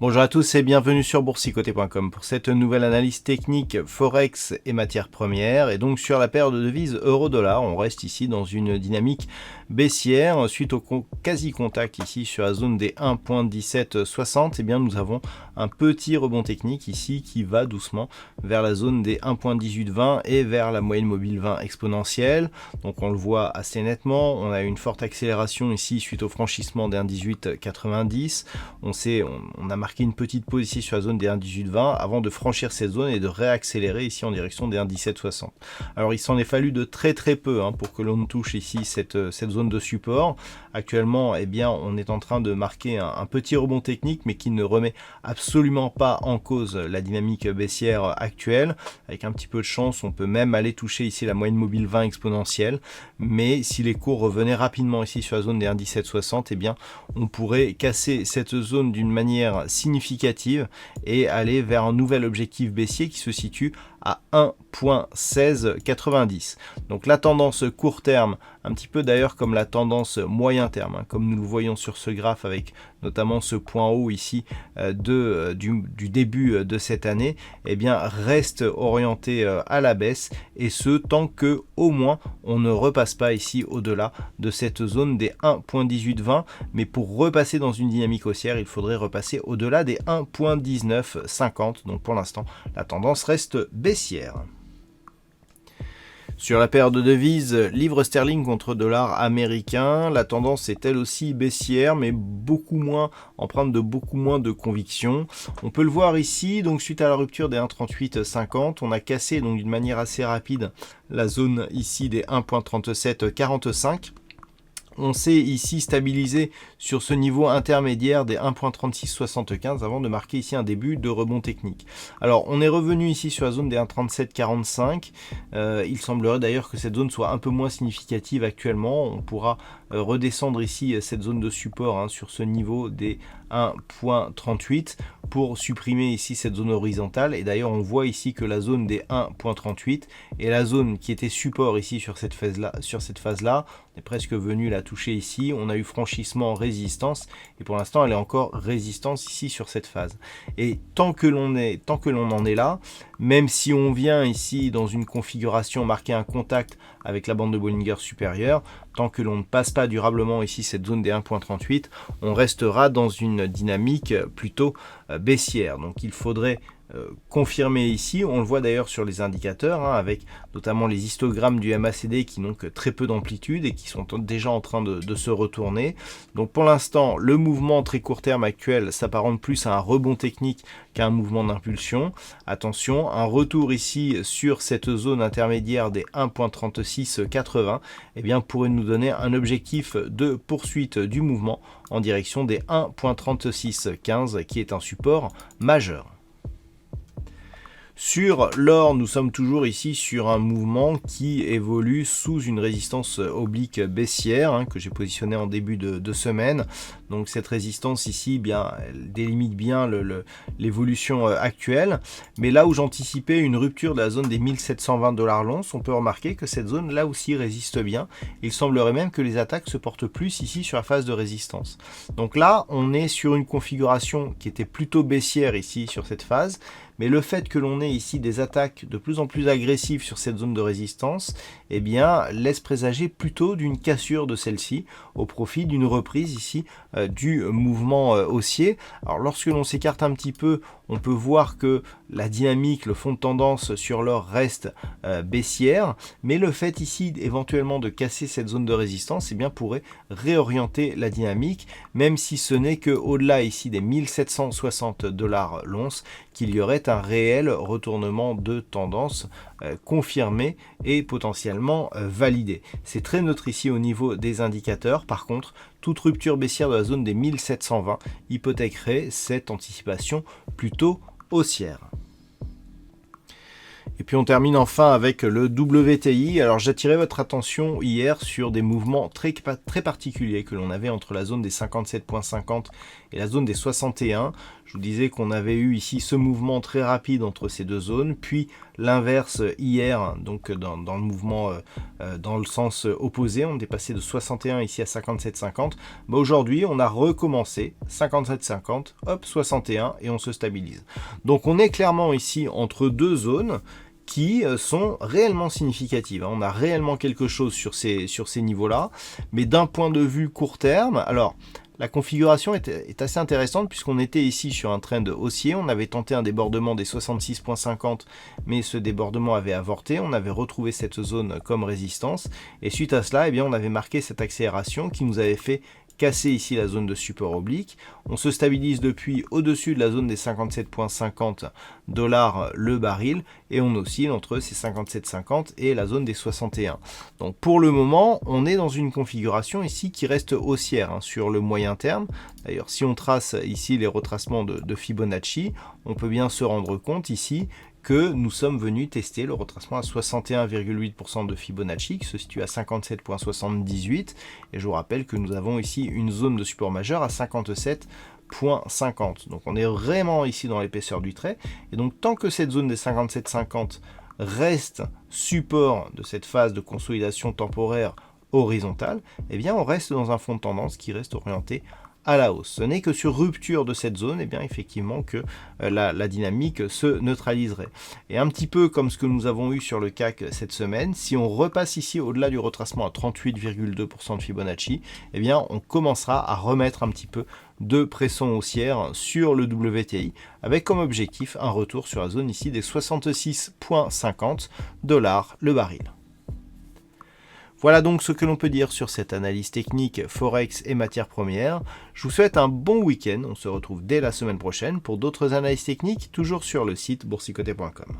Bonjour à tous et bienvenue sur boursicoté.com pour cette nouvelle analyse technique Forex et matières premières. Et donc sur la paire de devises euro-dollar, on reste ici dans une dynamique baissière suite au quasi-contact ici sur la zone des 1.1760. Et bien nous avons un petit rebond technique ici qui va doucement vers la zone des 1.1820 et vers la moyenne mobile 20 exponentielle. Donc on le voit assez nettement, on a une forte accélération ici suite au franchissement des 1.1890. On a marqué une petite pause ici sur la zone des 1.1820 avant de franchir cette zone et de réaccélérer ici en direction des 1.1760. Alors il s'en est fallu de très peu pour que l'on touche ici cette zone de support. Actuellement, eh bien, on est en train de marquer un petit rebond technique mais qui ne remet absolument pas en cause la dynamique baissière actuelle. Avec un petit peu de chance, on peut même aller toucher ici la moyenne mobile 20 exponentielle. Mais si les cours revenaient rapidement ici sur la zone des 1.1760, eh bien, on pourrait casser cette zone d'une manière significative et aller vers un nouvel objectif baissier qui se situe à 1.1690. Donc la tendance court terme, un petit peu d'ailleurs comme la tendance moyen terme, comme nous le voyons sur ce graphe avec notamment ce point haut ici du début de cette année, eh bien reste orienté à la baisse, et ce tant que au moins on ne repasse pas ici au-delà de cette zone des 1.1820. Mais pour repasser dans une dynamique haussière, il faudrait repasser au-delà des 1.1950. Donc pour l'instant, la tendance reste baissière. Sur la paire de devises livre sterling contre dollar américain, la tendance est elle aussi baissière, mais beaucoup moins, empreinte de beaucoup moins de conviction. On peut le voir ici, donc suite à la rupture des 1.3850, on a cassé donc d'une manière assez rapide la zone ici des 1.3745. On s'est ici stabilisé sur ce niveau intermédiaire des 1.3675 avant de marquer ici un début de rebond technique. Alors on est revenu ici sur la zone des 1.3745. Il semblerait d'ailleurs que cette zone soit un peu moins significative actuellement. On pourra redescendre ici cette zone de support sur ce niveau des 1.38 pour supprimer ici cette zone horizontale. Et d'ailleurs on voit ici que la zone des 1.38 et la zone qui était support ici sur cette phase là, on est presque venu la toucher ici. On a eu franchissement, résistance, et pour l'instant elle est encore résistance ici sur cette phase. Et tant que l'on en est là, même si on vient ici dans une configuration marquer un contact avec la bande de Bollinger supérieure, tant que l'on ne passe pas durablement ici cette zone des 1.38, on restera dans une dynamique plutôt baissière. Donc il faudrait confirmer ici, on le voit d'ailleurs sur les indicateurs, avec notamment les histogrammes du MACD qui n'ont que très peu d'amplitude et qui sont déjà en train de se retourner. Donc pour l'instant, le mouvement très court terme actuel s'apparente plus à un rebond technique qu'à un mouvement d'impulsion. Attention, un retour ici sur cette zone intermédiaire des 1.3680 eh bien, pourrait nous donner un objectif de poursuite du mouvement en direction des 1.3615 qui est un support majeur. Sur l'or, nous sommes toujours ici sur un mouvement qui évolue sous une résistance oblique baissière que j'ai positionnée en début de semaine. Donc cette résistance ici, bien, elle délimite bien l'évolution actuelle. Mais là où j'anticipais une rupture de la zone des 1720 $ l'once, on peut remarquer que cette zone là aussi résiste bien. Il semblerait même que les attaques se portent plus ici sur la phase de résistance. Donc là, on est sur une configuration qui était plutôt baissière ici sur cette phase. Mais le fait que l'on ait ici des attaques de plus en plus agressives sur cette zone de résistance, eh bien, laisse présager plutôt d'une cassure de celle-ci au profit d'une reprise ici du mouvement haussier. Alors lorsque l'on s'écarte un petit peu, on peut voir que la dynamique, le fond de tendance sur l'or reste baissière, mais le fait ici éventuellement de casser cette zone de résistance, eh bien, pourrait réorienter la dynamique, même si ce n'est qu'au-delà ici des 1760 $ l'once qu'il y aurait un réel retournement de tendance confirmé et potentiellement validé. C'est très neutre ici au niveau des indicateurs. Par contre, toute rupture baissière de la zone des 1720 hypothéquerait cette anticipation plutôt haussière. Et puis on termine enfin avec le WTI. Alors j'attirais votre attention hier sur des mouvements très particuliers que l'on avait entre la zone des 57,50 et la zone des 61. Je vous disais qu'on avait eu ici ce mouvement très rapide entre ces deux zones, puis l'inverse hier, donc dans le mouvement dans le sens opposé. On est passé de 61 ici à 57,50. Aujourd'hui on a recommencé 57,50, hop 61 et on se stabilise. Donc on est clairement ici entre deux zones qui sont réellement significatives. On a réellement quelque chose sur ces niveaux-là, mais d'un point de vue court terme, alors la configuration est assez intéressante puisqu'on était ici sur un trend haussier, on avait tenté un débordement des 66,50 mais ce débordement avait avorté, on avait retrouvé cette zone comme résistance et suite à cela, eh bien, on avait marqué cette accélération qui nous avait fait casser ici la zone de support oblique. On se stabilise depuis au-dessus de la zone des 57,50 $ le baril et on oscille entre ces 57,50 et la zone des 61. Donc pour le moment, on est dans une configuration ici qui reste haussière sur le moyen terme. D'ailleurs, si on trace ici les retracements de Fibonacci, on peut bien se rendre compte ici que nous sommes venus tester le retracement à 61,8% de Fibonacci qui se situe à 57,78 et je vous rappelle que nous avons ici une zone de support majeur à 57,50. Donc on est vraiment ici dans l'épaisseur du trait et donc tant que cette zone des 57,50 reste support de cette phase de consolidation temporaire horizontale, eh bien on reste dans un fond de tendance qui reste orienté à la hausse. Ce n'est que sur rupture de cette zone, et bien effectivement que la dynamique se neutraliserait. Et un petit peu comme ce que nous avons eu sur le CAC cette semaine, si on repasse ici au-delà du retracement à 38,2% de Fibonacci, eh bien on commencera à remettre un petit peu de pression haussière sur le WTI, avec comme objectif un retour sur la zone ici des 66,50 $ le baril. Voilà donc ce que l'on peut dire sur cette analyse technique Forex et matières premières. Je vous souhaite un bon week-end. On se retrouve dès la semaine prochaine pour d'autres analyses techniques, toujours sur le site boursicoté.com.